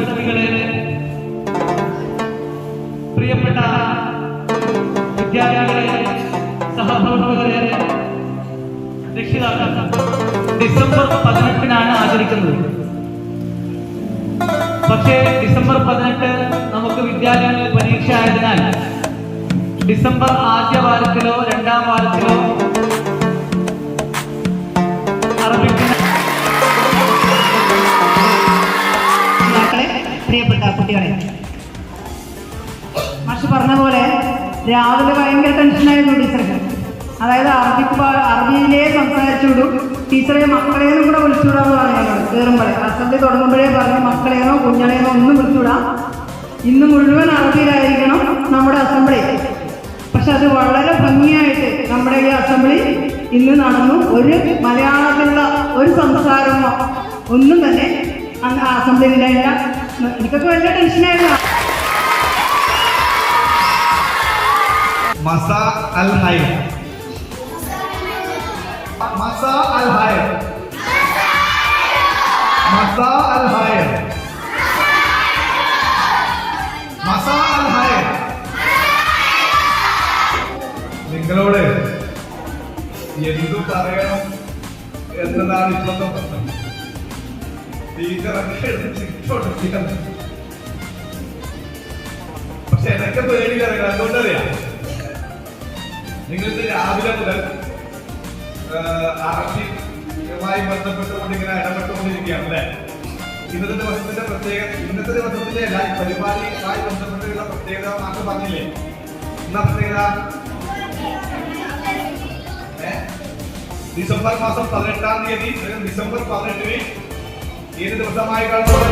വ്യക്തികളെ, പ്രിയപ്പെട്ട വിദ്യാർത്ഥികളെ, സഹപ്രവർത്തകരെ, രക്ഷിതാക്കൾ, ഡിസംബർ 18 ആചരിക്കുന്നത്. പക്ഷേ ഡിസംബർ 18 നമുക്ക് വിദ്യാലയങ്ങളിൽ പരീക്ഷ ആയതിനാൽ ഡിസംബർ ആദ്യ വാരത്തിലോ രണ്ടാം വാരത്തിലോ പ്രിയപ്പെട്ട കുട്ടികളെ, മാഷ് പറഞ്ഞ പോലെ രാവിലെ ഭയങ്കര ടെൻഷനായിരുന്നു ടീച്ചർക്ക്. അതായത് അറബിയിലേ സംസാരിച്ചു വിടും. ടീച്ചറെ മക്കളേനും കൂടെ വിളിച്ചുവിടാന്ന് പറഞ്ഞു. കയറുമ്പോഴേ അസംബ്ലി തുടങ്ങുമ്പോഴേ പറഞ്ഞു മക്കളേനോ കുഞ്ഞളേനോ ഒന്നും വിളിച്ചുവിടാം, ഇന്ന് മുഴുവൻ അറബിയിലായിരിക്കണം നമ്മുടെ അസംബ്ലി. പക്ഷെ അത് വളരെ ഭംഗിയായിട്ട് നമ്മുടെ ഈ അസംബ്ലി ഇന്ന് നടന്നു. ഒരു മലയാളത്തിലുള്ള ഒരു സംസാരമോ ഒന്നും തന്നെ അസംബ്ലി ഉണ്ടായില്ല. എനിക്കൊക്കെ വലിയ ടെൻഷനായിരുന്നു. മസാ അൽ ഹൈർ, മസാ അൽ ഹൈർ, മസാ അൽ ഹൈർ, മസാ അൽ ഹൈർ. നിങ്ങളോട് എന്തു പറയണം എന്നതാണ് ഇപ്പോഴത്തെ പ്രശ്നം. ടീച്ചറൊക്കെ പക്ഷെ എനക്ക് പേടിയില്ല. അതുകൊണ്ടറിയാം, നിങ്ങൾക്ക് രാവിലെ മുതൽ അറബിയുമായി ബന്ധപ്പെട്ടുകൊണ്ടിങ്ങനെ ഇടപെട്ടുകൊണ്ടിരിക്കുകയാണ് അല്ലെ. ഇന്നത്തെ ദിവസത്തിന്റെ അല്ല, പരിപാടിയുമായി ബന്ധപ്പെട്ടുള്ള പ്രത്യേകത മാത്രം പറഞ്ഞില്ലേ? എന്നാ പ്രത്യേകത? ഡിസംബർ മാസം 18-ാം തീയതി, ഡിസംബർ 18-ന് ഏത് ദിവസമായി കാണുന്നത്?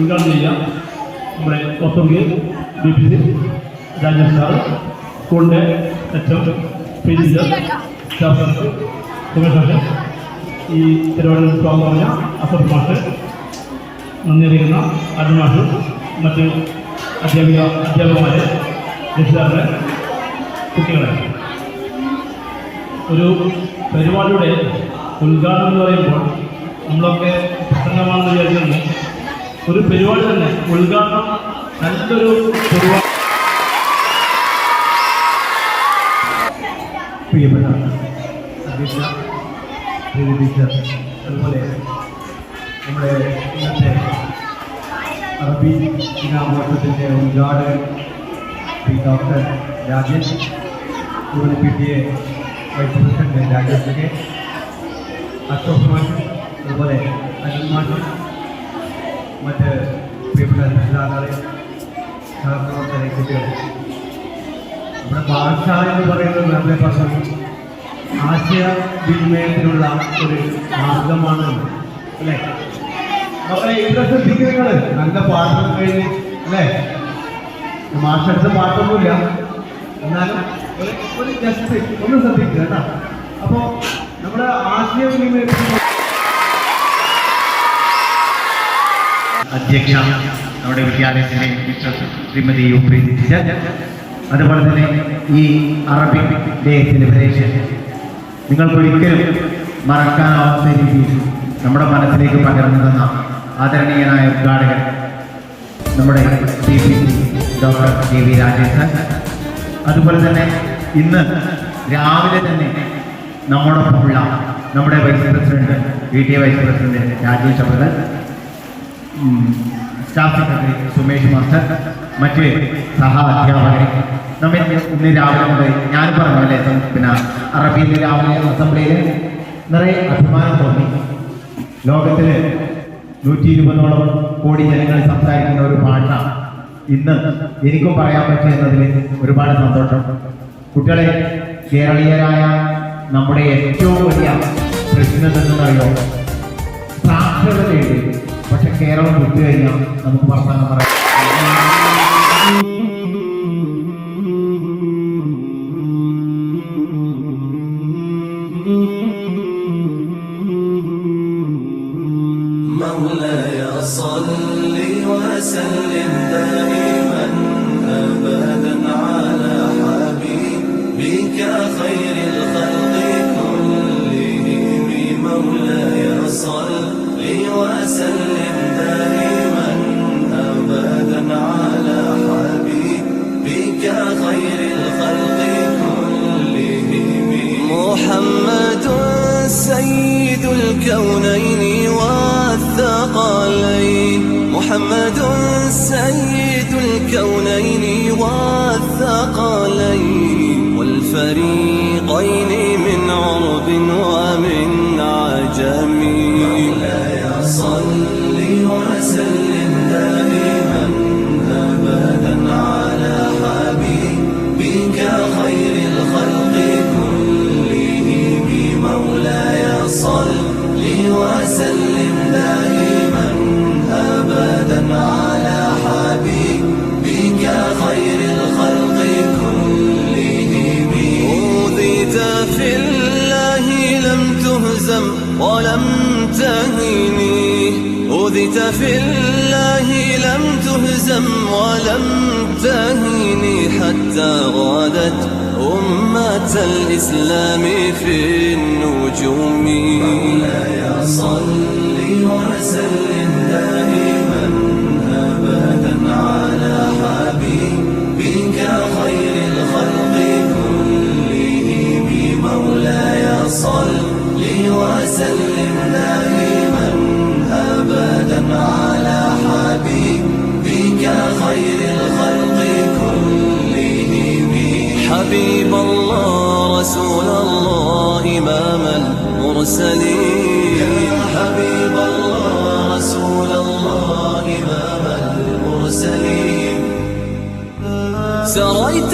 ഉദ്ഘാടനം ചെയ്യാം. നമ്മുടെ ഒത്തങ്കി DPC രാജേഷ് സാർ, സ്കൂളിൻ്റെ HM, ടീച്ചർ, സ്റ്റാഫ്, സുമേഷ്, ഈ പരിപാടിയിൽ സ്വാഗതം പറഞ്ഞ അസഫ് മാഷ്, നന്ദി അറിയിക്കുന്ന അരുൺ മാഷ്, മറ്റ് അധ്യാപകന്മാരെ, രക്ഷിതാക്കളെ, കുട്ടികളെ. ഒരു പരിപാടിയുടെ ഉദ്ഘാടനം എന്ന് പറയുമ്പോൾ നമ്മളൊക്കെ പ്രസംഗമാണെന്ന് വിചാരിക്കുന്നു. ഒരു പരിപാടി തന്നെ ഉദ്ഘാടനം നല്ലൊരു പരിപാടി. പ്രിയപ്പെട്ട അധ്യക്ഷ, ടീച്ചർ, അതുപോലെ നമ്മുടെ ഇന്നത്തെ അറബി ദിനാഘോഷത്തിൻ്റെ ഉദ്ഘാടകൻ ശ്രീ ഡോക്ടർ രാജേഷ്, അതുപോലെ PTA vice president Rajesh, Ashok മാഷ്, അതുപോലെ അനിൽ മാഷ്, മറ്റ് പ്രിയപ്പെട്ട രക്ഷിതാക്കളെ, സഹപ്രവർത്തകരെ, കുട്ടികളെ. നമ്മുടെ ഭാഷ എന്ന് പറയുന്നത് നമ്മുടെ പറഞ്ഞു ആശയവിനിമയത്തിനുള്ള ഒരു മാർഗമാണ് അല്ലേ? നമ്മളെ ഇവിടെ ശ്രദ്ധിക്കുന്നത് നല്ല പാഠം കഴിഞ്ഞ് അല്ലേ? മാഷടുത്ത പാട്ടൊന്നുമില്ല, എന്നാലും ഒരു ജസ്റ്റ് ഒന്ന് ശ്രദ്ധിക്കുക കേട്ടോ. അപ്പോൾ നമ്മുടെ ആശയവിനിമയത്തിന് അധ്യക്ഷ, നമ്മുടെ വിദ്യാലയത്തിലെ ശ്രീമതി UP ടീച്ചർ, അതുപോലെ തന്നെ ഈ അറബിക് ഡേ സെലിബ്രേഷൻ നിങ്ങൾക്കൊരിക്കലും മറക്കാനാവാത്ത രീതിയിൽ നമ്മുടെ മനസ്സിലേക്ക് പകർന്നു തന്ന ആദരണീയനായ ഉദ്ഘാടകൻ നമ്മുടെ DPC doctor JV Rajesh sir, അതുപോലെ തന്നെ ഇന്ന് രാവിലെ തന്നെ നമ്മോടൊപ്പമുള്ള നമ്മുടെ vice president PTA vice president Rajesh അവർ, സ്റ്റാഫ് സെക്രട്ടറി സുമേഷ് മാസ്റ്റർ, മറ്റ് സഹ അധ്യാപകരെ, നമ്മിൽ ഇന്ന് രാവിലെ മുതൽ ഞാൻ പറഞ്ഞു അല്ലേ, പിന്നെ അറബിയിൽ രാവിലെ അസംബ്ലിയിൽ നിറയെ അഭിമാനം തോന്നി. ലോകത്തിൽ 120ഓളം കോടി ജനങ്ങൾ സംസാരിക്കുന്ന ഒരു ഭാഷ ഇന്ന് എനിക്കും പറയാൻ പറ്റുന്നതിൽ ഒരുപാട് സന്തോഷം. കുട്ടികളെ, കേരളീയരായ നമ്മുടെ ഏറ്റവും വലിയ പ്രശ്നം എന്തെന്നറിയോ? സാക്ഷരതയുണ്ട്, പക്ഷെ കേരളം വിട്ടു കഴിഞ്ഞാൽ നമുക്ക് വർത്തമാനം പറയാം. مولاي صل وسلم دائما أبدا على حبيبك خير الخلق كلهم. مولاي صل وسلم دائما أبدا على حبيبك خير الخلق كلهم. محمد سيد الكونين والثقلين. محمد سيد الكونين والثقلين والفريقين من عرب ومن عجم. مولاي صل وسلم دائما أبدا على حبيبك خير الخلق كلهم. مولاي صل وسلم دائما أبدا على حبيبك خير الخلق كلهم. أوذيت في الله لم تهزم ولم تهني. أوذيت في الله لم تهزم ولم تهني حتى غادت أمة الإسلام في النجوم. مولاي صل وسلم دائما أبدا على حبيبك خير الخلق كلهم. مولاي صل وسلم دائما أبدا على حبيبك خير الخلق كلهم. حبيب الله رسول الله إمام المرسلين. حبيب الله رسول الله إمام المرسلين. سريت